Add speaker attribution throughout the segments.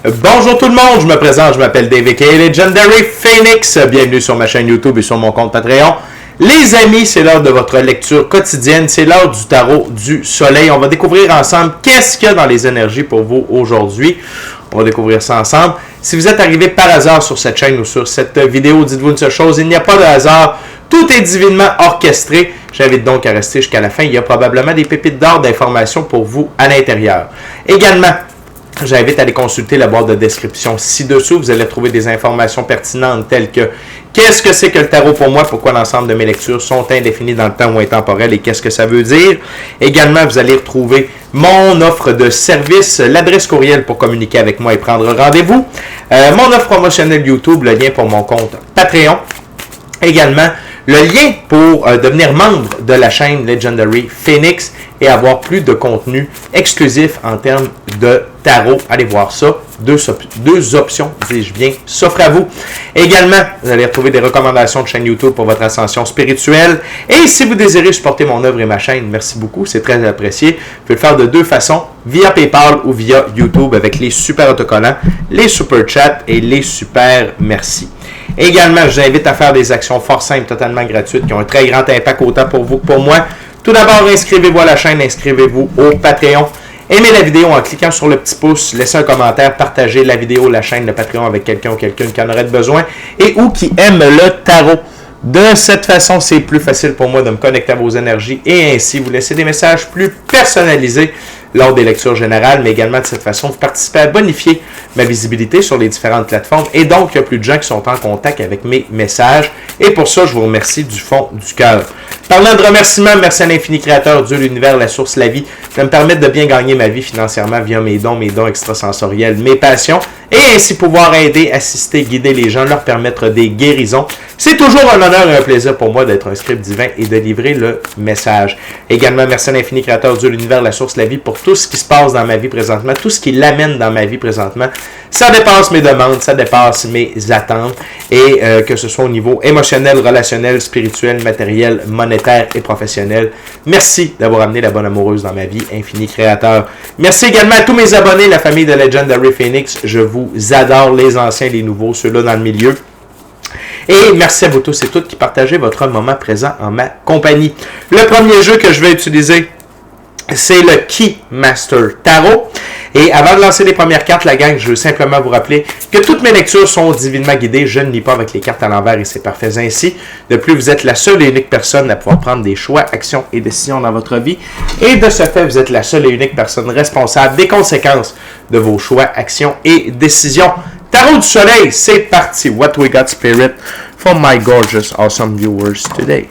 Speaker 1: Bonjour tout le monde, je me présente, je m'appelle Dave aka Legendary Phoenix. Bienvenue sur ma chaîne YouTube et sur mon compte Patreon. Les amis, c'est l'heure de votre lecture quotidienne, c'est l'heure du tarot du soleil. On va découvrir ensemble qu'est-ce qu'il y a dans les énergies pour vous aujourd'hui. On va découvrir ça ensemble. Si vous êtes arrivé par hasard sur cette chaîne ou sur cette vidéo, dites-vous une seule chose, il n'y a pas de hasard. Tout est divinement orchestré. J'invite donc à rester jusqu'à la fin. Il y a probablement des pépites d'or d'informations pour vous à l'intérieur. Également, j'invite à aller consulter la boîte de description ci-dessous. Vous allez trouver des informations pertinentes telles que qu'est-ce que c'est que le tarot pour moi, pourquoi l'ensemble de mes lectures sont indéfinies dans le temps ou intemporelles et qu'est-ce que ça veut dire. Également, vous allez retrouver mon offre de service, l'adresse courriel pour communiquer avec moi et prendre rendez-vous, mon offre promotionnelle YouTube, le lien pour mon compte Patreon. Également, le lien pour devenir membre de la chaîne Legendary Phoenix et avoir plus de contenu exclusif en termes de tarot. Allez voir ça. Deux options, dis-je bien, s'offrent à vous. Également, vous allez retrouver des recommandations de chaîne YouTube pour votre ascension spirituelle. Et si vous désirez supporter mon œuvre et ma chaîne, merci beaucoup, c'est très apprécié. Vous pouvez le faire de deux façons, via PayPal ou via YouTube avec les super autocollants, les super chats et les super merci. Également, je vous invite à faire des actions fort simples, totalement gratuites, qui ont un très grand impact autant pour vous que pour moi. Tout d'abord, inscrivez-vous à la chaîne, inscrivez-vous au Patreon. Aimez la vidéo en cliquant sur le petit pouce, laissez un commentaire, partagez la vidéo, la chaîne, le Patreon avec quelqu'un ou quelqu'une qui en aurait besoin et ou qui aime le tarot. De cette façon, c'est plus facile pour moi de me connecter à vos énergies et ainsi vous laisser des messages plus personnalisés lors des lectures générales, mais également de cette façon, vous participez à bonifier ma visibilité sur les différentes plateformes et donc il y a plus de gens qui sont en contact avec mes messages et pour ça, je vous remercie du fond du cœur. Parlant de remerciements, merci à l'infini créateur, Dieu, l'univers, la source, la vie, de me permettre de bien gagner ma vie financièrement via mes dons extrasensoriels, mes passions et ainsi pouvoir aider, assister, guider les gens, leur permettre des guérisons. C'est toujours un honneur et un plaisir pour moi d'être un script divin et de livrer le message. Également, merci à l'infini créateur, Dieu, l'univers, la source, la vie, pour tout ce qui se passe dans ma vie présentement, tout ce qui l'amène dans ma vie présentement. Ça dépasse mes demandes, ça dépasse mes attentes et que ce soit au niveau émotionnel, relationnel, spirituel, matériel, monétaire et professionnel. Merci d'avoir amené la bonne amoureuse dans ma vie, infini créateur. Merci également à tous mes abonnés, la famille de Legendary Phoenix. Je vous adore, les anciens, les nouveaux, ceux-là dans le milieu. Et merci à vous tous et toutes qui partagez votre moment présent en ma compagnie. Le premier jeu que je vais utiliser, c'est le Keymaster Tarot. Et avant de lancer les premières cartes, la gang, je veux simplement vous rappeler que toutes mes lectures sont divinement guidées. Je ne lis pas avec les cartes à l'envers et c'est parfait ainsi. De plus, vous êtes la seule et unique personne à pouvoir prendre des choix, actions et décisions dans votre vie. Et de ce fait, vous êtes la seule et unique personne responsable des conséquences de vos choix, actions et décisions. Tarot du soleil, c'est parti. What we got, spirit, for my gorgeous, awesome viewers today.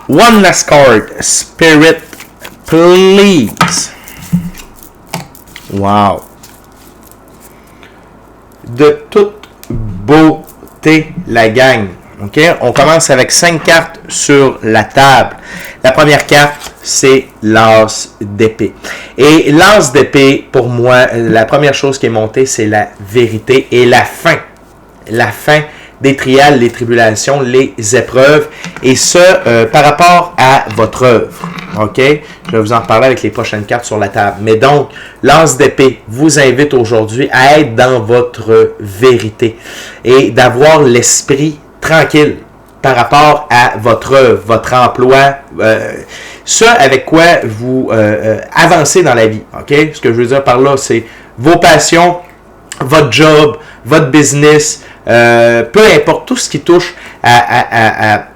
Speaker 1: One last card, spirit, please. Wow. De toute beauté, la gang. OK? On commence avec 5 cartes sur la table. La première carte, c'est l'as d'épée. Et l'as d'épée, pour moi, la première chose qui est montée, c'est la vérité et la fin. La fin des trials, les tribulations, les épreuves. Et ce, par rapport à votre œuvre. OK? Je vais vous en reparler avec les prochaines cartes sur la table. Mais donc, l'as d'épée vous invite aujourd'hui à être dans votre vérité et d'avoir l'esprit tranquille par rapport à votre œuvre, votre emploi, ce avec quoi vous avancez dans la vie. OK? Ce que je veux dire par là, c'est vos passions, votre job, votre business, peu importe tout ce qui touche à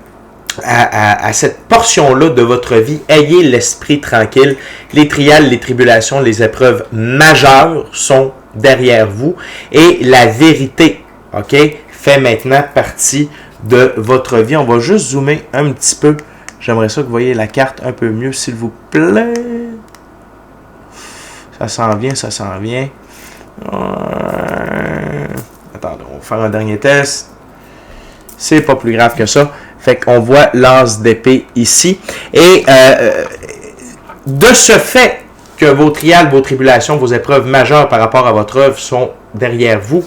Speaker 1: cette portion-là de votre vie, ayez l'esprit tranquille. Les trials, les tribulations, les épreuves majeures sont derrière vous et la vérité, OK, fait maintenant partie de votre vie. On va juste zoomer un petit peu. J'aimerais ça que vous voyez la carte un peu mieux, s'il vous plaît. Ça s'en vient, ça s'en vient. Attendez, on va faire un dernier test. C'est pas plus grave que ça. Fait qu'on voit l'as d'épée ici. Et de ce fait, que vos trials, vos tribulations, vos épreuves majeures par rapport à votre œuvre sont derrière vous,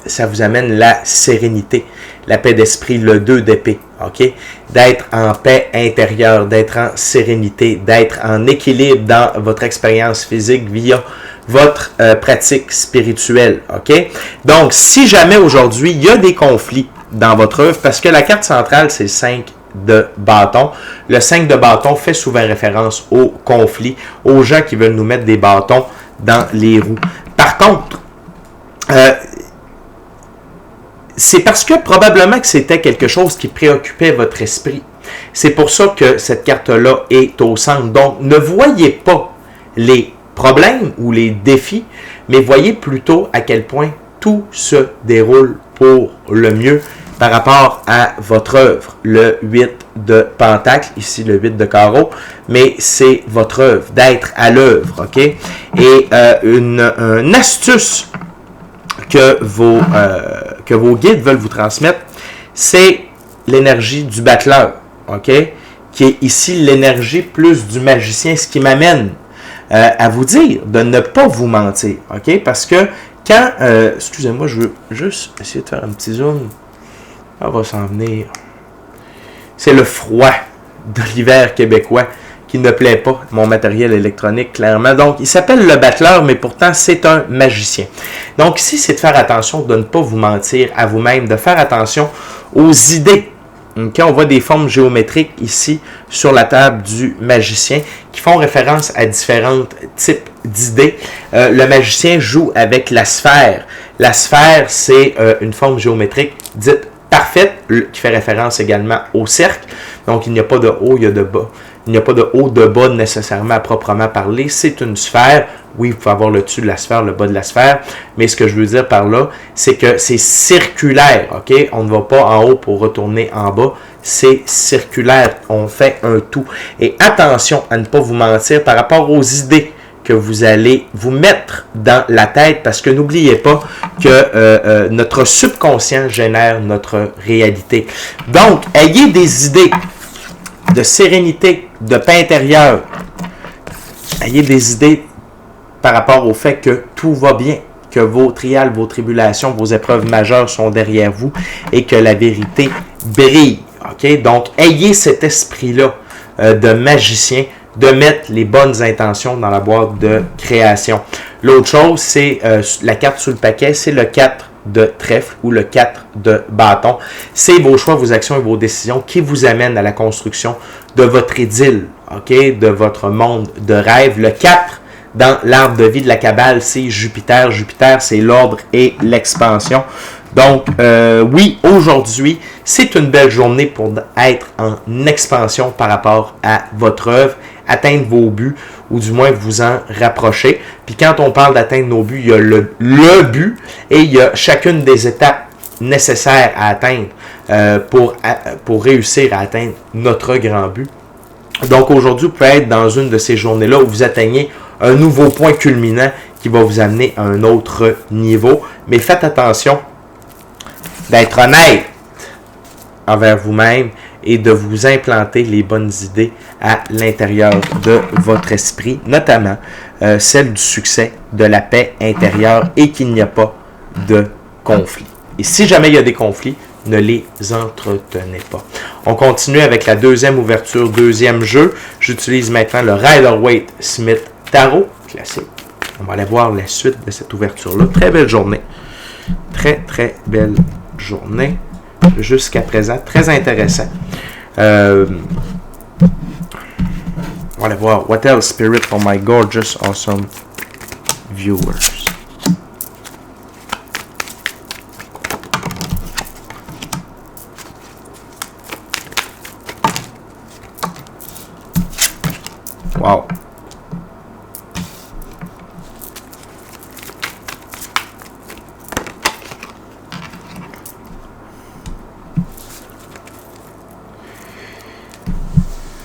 Speaker 1: ça vous amène la sérénité, la paix d'esprit, le 2 d'épée, ok? D'être en paix intérieure, d'être en sérénité, d'être en équilibre dans votre expérience physique via votre pratique spirituelle, ok? Donc, si jamais aujourd'hui, il y a des conflits dans votre œuvre, parce que la carte centrale, c'est le 5 de bâton. Le 5 de bâton fait souvent référence aux conflits, aux gens qui veulent nous mettre des bâtons dans les roues. Par contre, c'est parce que probablement que c'était quelque chose qui préoccupait votre esprit. C'est pour ça que cette carte-là est au centre. Donc, ne voyez pas les problèmes ou les défis, mais voyez plutôt à quel point tout se déroule pour le mieux par rapport à votre œuvre. Le 8 de pentacle, ici le 8 de carreau, mais c'est votre œuvre, d'être à l'œuvre, ok? Et une astuce que vos guides veulent vous transmettre, c'est l'énergie du battleur, ok? Qui est ici l'énergie plus du magicien, ce qui m'amène à vous dire de ne pas vous mentir, ok? Parce que quand, excusez-moi, je veux juste essayer de faire un petit zoom, ça va s'en venir. C'est le froid de l'hiver québécois qui ne plaît pas mon matériel électronique, clairement. Donc, il s'appelle le battleur, mais pourtant, c'est un magicien. Donc, ici, c'est de faire attention de ne pas vous mentir à vous-même, de faire attention aux idées. Quand on voit des formes géométriques ici sur la table du magicien qui font référence à différents types d'idées, le magicien joue avec la sphère. La sphère, c'est une forme géométrique dite parfaite, qui fait référence également au cercle. Donc, il n'y a pas de haut, il y a de bas. Il n'y a pas de haut, de bas nécessairement à proprement parler. C'est une sphère. Oui, vous pouvez avoir le dessus de la sphère, le bas de la sphère. Mais ce que je veux dire par là, c'est que c'est circulaire. Ok? On ne va pas en haut pour retourner en bas. C'est circulaire. On fait un tout. Et attention à ne pas vous mentir par rapport aux idées que vous allez vous mettre dans la tête, parce que n'oubliez pas que notre subconscient génère notre réalité. Donc, ayez des idées de sérénité, de paix intérieure. Ayez des idées par rapport au fait que tout va bien, que vos trials, vos tribulations, vos épreuves majeures sont derrière vous et que la vérité brille. Okay? Donc, ayez cet esprit-là de magicien, de mettre les bonnes intentions dans la boîte de création. L'autre chose, c'est la carte sous le paquet, c'est le 4 de trèfle ou le 4 de bâton. C'est vos choix, vos actions et vos décisions qui vous amènent à la construction de votre idylle, ok, de votre monde de rêve. Le 4 dans l'arbre de vie de la Kabbale, c'est Jupiter. Jupiter, c'est l'ordre et l'expansion. Donc, oui, aujourd'hui, c'est une belle journée pour être en expansion par rapport à votre œuvre, atteindre vos buts, ou du moins vous en rapprocher. Puis quand on parle d'atteindre nos buts, il y a le but et il y a chacune des étapes nécessaires à atteindre pour réussir à atteindre notre grand but. Donc aujourd'hui, vous pouvez être dans une de ces journées-là où vous atteignez un nouveau point culminant qui va vous amener à un autre niveau. Mais faites attention d'être honnête envers vous-même et de vous implanter les bonnes idées à l'intérieur de votre esprit, notamment celle du succès, de la paix intérieure et qu'il n'y a pas de conflit. Et si jamais il y a des conflits, ne les entretenez pas. On continue avec la deuxième ouverture, deuxième jeu. J'utilise maintenant le Rider-Waite-Smith Tarot, classique. On va aller voir la suite de cette ouverture-là. Très belle journée. Très, très belle journée. Jusqu'à présent, très intéressant. On va aller voir What else Spirit for my gorgeous, awesome viewers. Wow.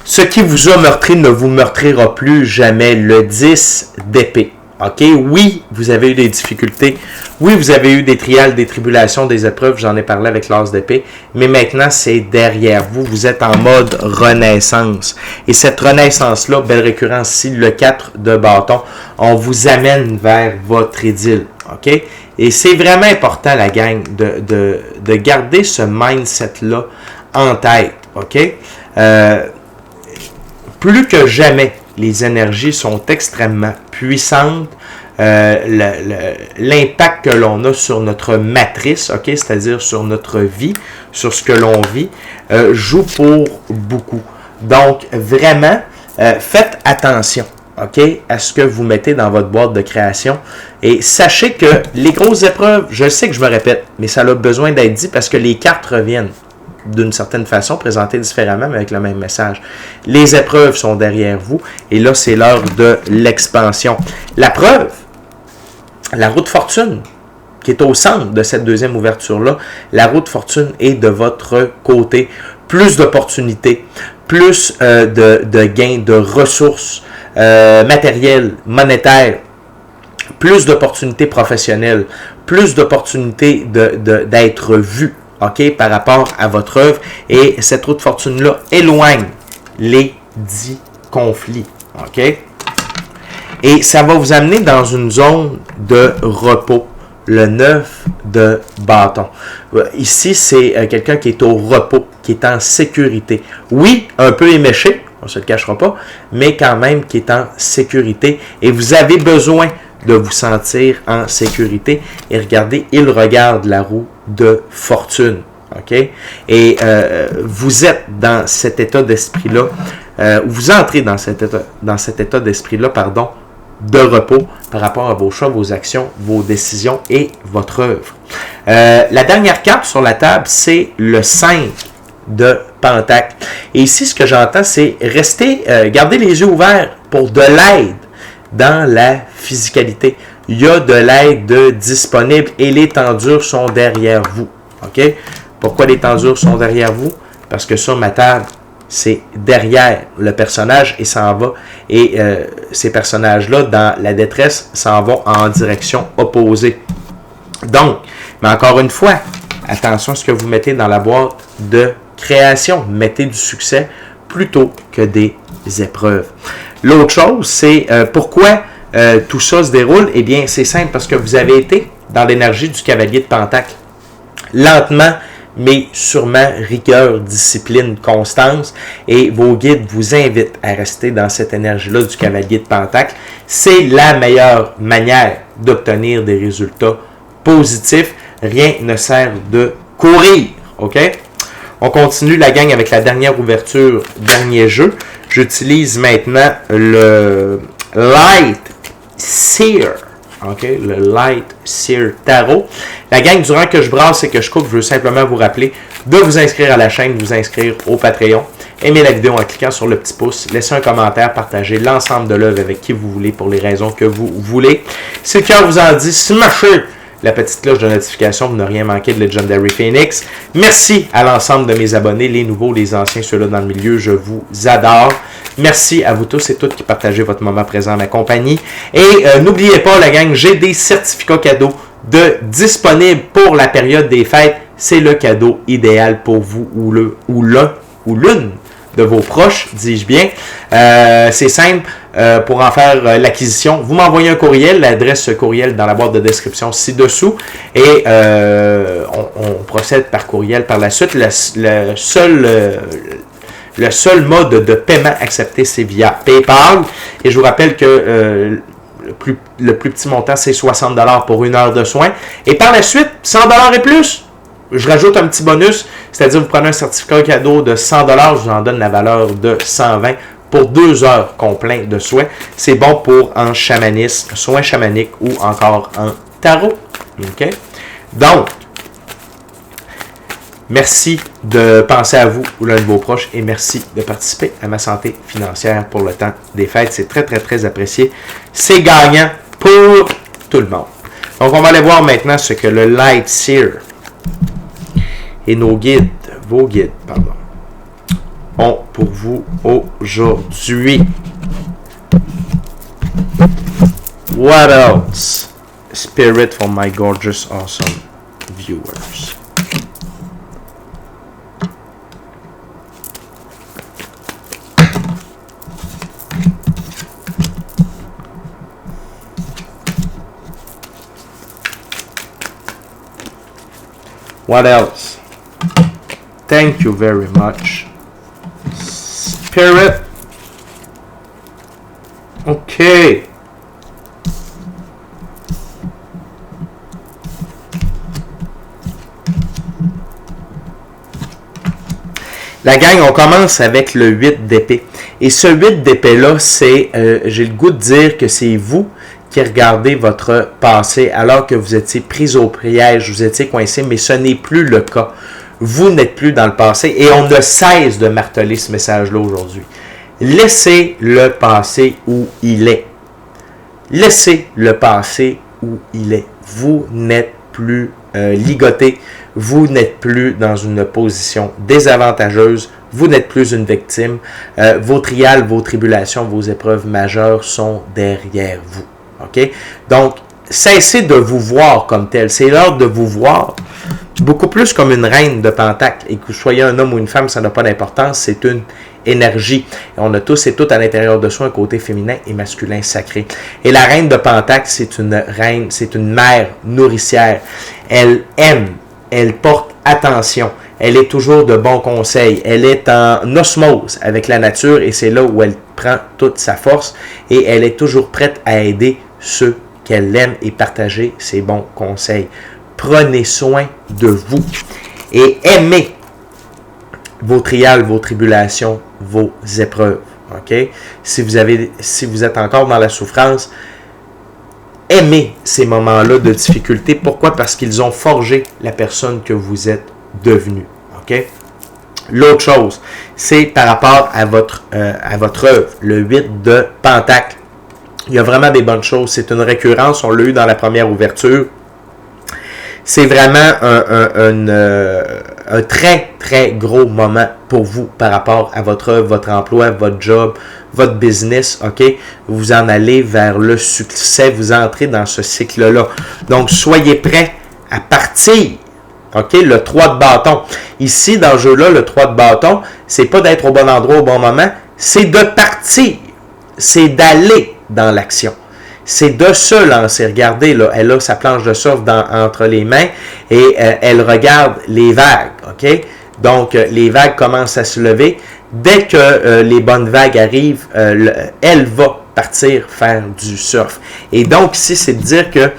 Speaker 1: Ce qui vous a meurtri ne vous meurtrira plus jamais, le 10 d'épée. OK? Oui, vous avez eu des difficultés. Oui, vous avez eu des trials, des tribulations, des épreuves. J'en ai parlé avec l'as d'épée. Mais maintenant, c'est derrière vous. Vous êtes en mode renaissance. Et cette renaissance-là, belle récurrence ici, le 4 de bâton, on vous amène vers votre idylle. OK? Et c'est vraiment important, la gang, de garder ce mindset-là en tête. OK? Plus que jamais, les énergies sont extrêmement puissantes. L'impact que l'on a sur notre matrice, okay, c'est-à-dire sur notre vie, sur ce que l'on vit, joue pour beaucoup. Donc, vraiment, faites attention, okay, à ce que vous mettez dans votre boîte de création. Et sachez que les grosses épreuves, je sais que je me répète, mais ça a besoin d'être dit parce que les cartes reviennent d'une certaine façon, présentées différemment, mais avec le même message. Les épreuves sont derrière vous, et là, c'est l'heure de l'expansion. La preuve, la roue de fortune, qui est au centre de cette deuxième ouverture-là, la roue de fortune est de votre côté. Plus d'opportunités, plus de gains, de ressources matérielles, monétaires, plus d'opportunités professionnelles, plus d'opportunités d'être vu, OK, par rapport à votre œuvre. Et cette roue de fortune-là éloigne les 10 conflits. OK? Et ça va vous amener dans une zone de repos. Le 9 de bâton. Ici, c'est quelqu'un qui est au repos, qui est en sécurité. Oui, un peu éméché, on ne se le cachera pas, mais quand même qui est en sécurité. Et vous avez besoin de vous sentir en sécurité. Et regardez, il regarde la roue de fortune. OK? Et vous êtes dans cet état d'esprit-là, vous entrez dans cet état d'esprit-là, pardon, de repos par rapport à vos choix, vos actions, vos décisions et votre œuvre. La dernière carte sur la table, c'est le 5 de Pentacle. Et ici, ce que j'entends, c'est rester, garder les yeux ouverts pour de l'aide dans la physicalité. Il y a de l'aide disponible et les tendures sont derrière vous. OK? Pourquoi les tendures sont derrière vous? Parce que sur ma table, c'est derrière le personnage et s'en va. Et ces personnages-là, dans la détresse, s'en vont en direction opposée. Donc, mais encore une fois, attention à ce que vous mettez dans la boîte de création. Mettez du succès plutôt que des épreuves. L'autre chose, c'est pourquoi tout ça se déroule. Eh bien, c'est simple, parce que vous avez été dans l'énergie du cavalier de Pentacle. Lentement, mais sûrement rigueur, discipline, constance, et vos guides vous invitent à rester dans cette énergie-là du cavalier de Pentacle. C'est la meilleure manière d'obtenir des résultats positifs. Rien ne sert de courir, OK? On continue la gang avec la dernière ouverture, dernier jeu. J'utilise maintenant le Light Seer. OK, le Light Seer Tarot. La gang, durant que je brasse et que je coupe, je veux simplement vous rappeler de vous inscrire à la chaîne, de vous inscrire au Patreon. Aimez la vidéo en cliquant sur le petit pouce. Laissez un commentaire, partagez l'ensemble de l'œuvre avec qui vous voulez pour les raisons que vous voulez. Si le cœur vous en dit, smashez la petite cloche de notification pour ne rien manquer de Legendary Phoenix. Merci à l'ensemble de mes abonnés, les nouveaux, les anciens, ceux-là dans le milieu. Je vous adore. Merci à vous tous et toutes qui partagez votre moment présent à ma compagnie. Et n'oubliez pas, la gang, j'ai des certificats cadeaux disponibles pour la période des fêtes. C'est le cadeau idéal pour vous ou l'une de vos proches, dis-je bien. C'est simple. Pour en faire l'acquisition, vous m'envoyez un courriel, l'adresse courriel dans la boîte de description ci-dessous, et on procède par courriel par la suite. Le seul mode de paiement accepté, c'est via PayPal, et je vous rappelle que le plus petit montant, c'est 60$ pour 1 heure de soins, et par la suite, 100$ et plus. Je rajoute un petit bonus, c'est-à-dire vous prenez un certificat cadeau de 100$, je vous en donne la valeur de 120$ pour 2 heures complètes de soins. C'est bon pour en chamanisme, soins chamaniques ou encore en tarot. OK? Donc, merci de penser à vous ou l'un de vos proches et merci de participer à ma santé financière pour le temps des fêtes. C'est très, très, très apprécié. C'est gagnant pour tout le monde. Donc, on va aller voir maintenant ce que le Light Seer et vos guides, pardon, ont pour vous aujourd'hui. What else? Spirit for my gorgeous, awesome viewers. What else? Thank you very much. Spirit. Okay. La gang, on commence avec le 8 d'épée. Et ce 8 d'épée-là, c'est, j'ai le goût de dire que c'est vous qui regardez votre passé alors que vous étiez pris au piège, vous étiez coincé, mais ce n'est plus le cas. Vous n'êtes plus dans le passé et on ne cesse de marteler ce message-là aujourd'hui. Laissez le passé où il est. Laissez le passé où il est. Vous n'êtes plus ligoté. Vous n'êtes plus dans une position désavantageuse. Vous n'êtes plus une victime. Vos trials, vos tribulations, vos épreuves majeures sont derrière vous. OK? Donc, cessez de vous voir comme tel. C'est l'heure de vous voir beaucoup plus comme une reine de Pentacle. Et que vous soyez un homme ou une femme, ça n'a pas d'importance. C'est une énergie. Et on a tous et toutes à l'intérieur de soi un côté féminin et masculin sacré. Et la reine de Pentacle, c'est une reine, c'est une mère nourricière. Elle aime, elle porte attention. Elle est toujours de bons conseils. Elle est en osmose avec la nature et c'est là où elle prend toute sa force. Et elle est toujours prête à aider ceux qu'elle aime et partager ses bons conseils. Prenez soin de vous et aimez vos trials, vos tribulations, vos épreuves. OK? Si vous êtes encore dans la souffrance, aimez ces moments-là de difficulté. Pourquoi? Parce qu'ils ont forgé la personne que vous êtes devenu. OK? L'autre chose, c'est par rapport à votre œuvre, le 8 de Pentacle. Il y a vraiment des bonnes choses. C'est une récurrence. On l'a eu dans la première ouverture. C'est vraiment un très, très gros moment pour vous par rapport à votre œuvre, votre emploi, votre job, votre business. OK? Vous en allez vers le succès. Vous entrez dans ce cycle-là. Donc, soyez prêts à partir. OK? Le 3 de bâton. Ici, dans ce jeu-là, le 3 de bâton, c'est pas d'être au bon endroit au bon moment. C'est de partir. C'est d'aller dans l'action. C'est de se lancer. Regardez, là, elle a sa planche de surf entre les mains et elle regarde les vagues. OK? Donc, les vagues commencent à se lever. Dès que les bonnes vagues arrivent, elle va partir faire du surf. Et donc, ici, c'est de dire que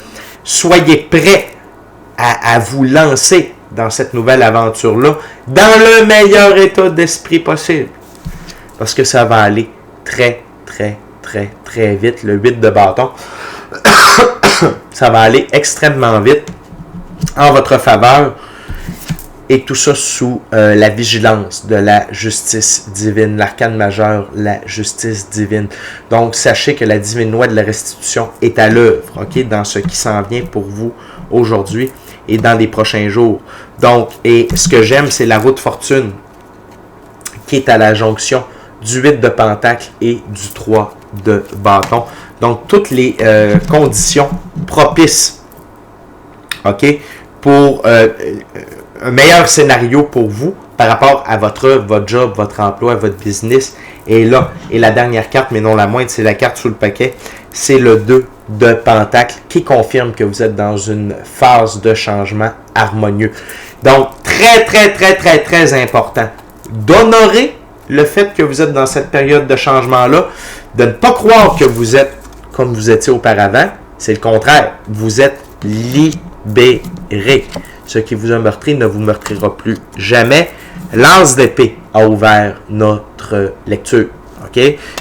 Speaker 1: soyez prêts à vous lancer dans cette nouvelle aventure-là dans le meilleur état d'esprit possible. Parce que ça va aller très, très, très, très vite. Le 8 de bâton, ça va aller extrêmement vite en votre faveur. Et tout ça sous la vigilance de la justice divine, l'arcane majeur, la justice divine. Donc, sachez que la divine loi de la restitution est à l'œuvre, OK, dans ce qui s'en vient pour vous aujourd'hui et dans les prochains jours. Donc, et ce que j'aime, c'est la roue de fortune qui est à la jonction du 8 de Pentacle et du 3 de bâton. Donc, toutes les conditions propices, OK, pour un meilleur scénario pour vous par rapport à votre job, votre emploi, votre business est là. Et la dernière carte, mais non la moindre, c'est la carte sous le paquet. C'est le 2 de Pentacle qui confirme que vous êtes dans une phase de changement harmonieux. Donc, très, très, très, très, très important d'honorer le fait que vous êtes dans cette période de changement-là, de ne pas croire que vous êtes comme vous étiez auparavant. C'est le contraire. Vous êtes libéré. Ce qui vous a meurtri ne vous meurtrira plus jamais. L'As d'épée a ouvert notre lecture. OK?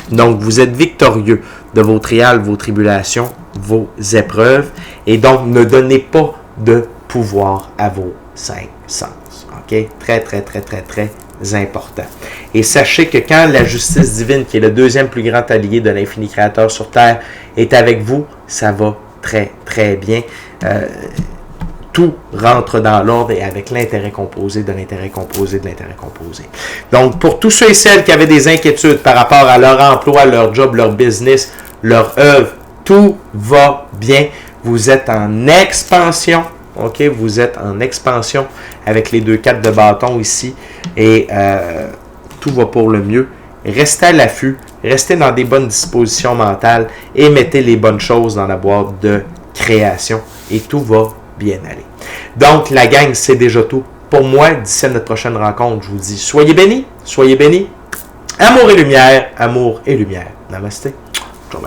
Speaker 1: Donc, vous êtes victorieux de vos trials, vos tribulations, vos épreuves. Et donc, ne donnez pas de pouvoir à vos 5 sens. OK? Très, très, très, très, très important. Et sachez que quand la justice divine, qui est le deuxième plus grand allié de l'infini créateur sur Terre, est avec vous, ça va très, très bien. Tout rentre dans l'ordre et avec l'intérêt composé de l'intérêt composé de l'intérêt composé. Donc, pour tous ceux et celles qui avaient des inquiétudes par rapport à leur emploi, leur job, leur business, leur œuvre, Tout va bien. Vous êtes en expansion. OK? Vous êtes en expansion avec les 2 4 de bâton ici. Et tout va pour le mieux. Restez à l'affût. Restez dans des bonnes dispositions mentales. Et mettez les bonnes choses dans la boîte de création. Et tout va bien aller. Donc, la gang, c'est déjà tout. Pour moi, d'ici à notre prochaine rencontre, je vous dis, soyez bénis. Soyez bénis. Amour et lumière. Amour et lumière. Namasté. Ciao,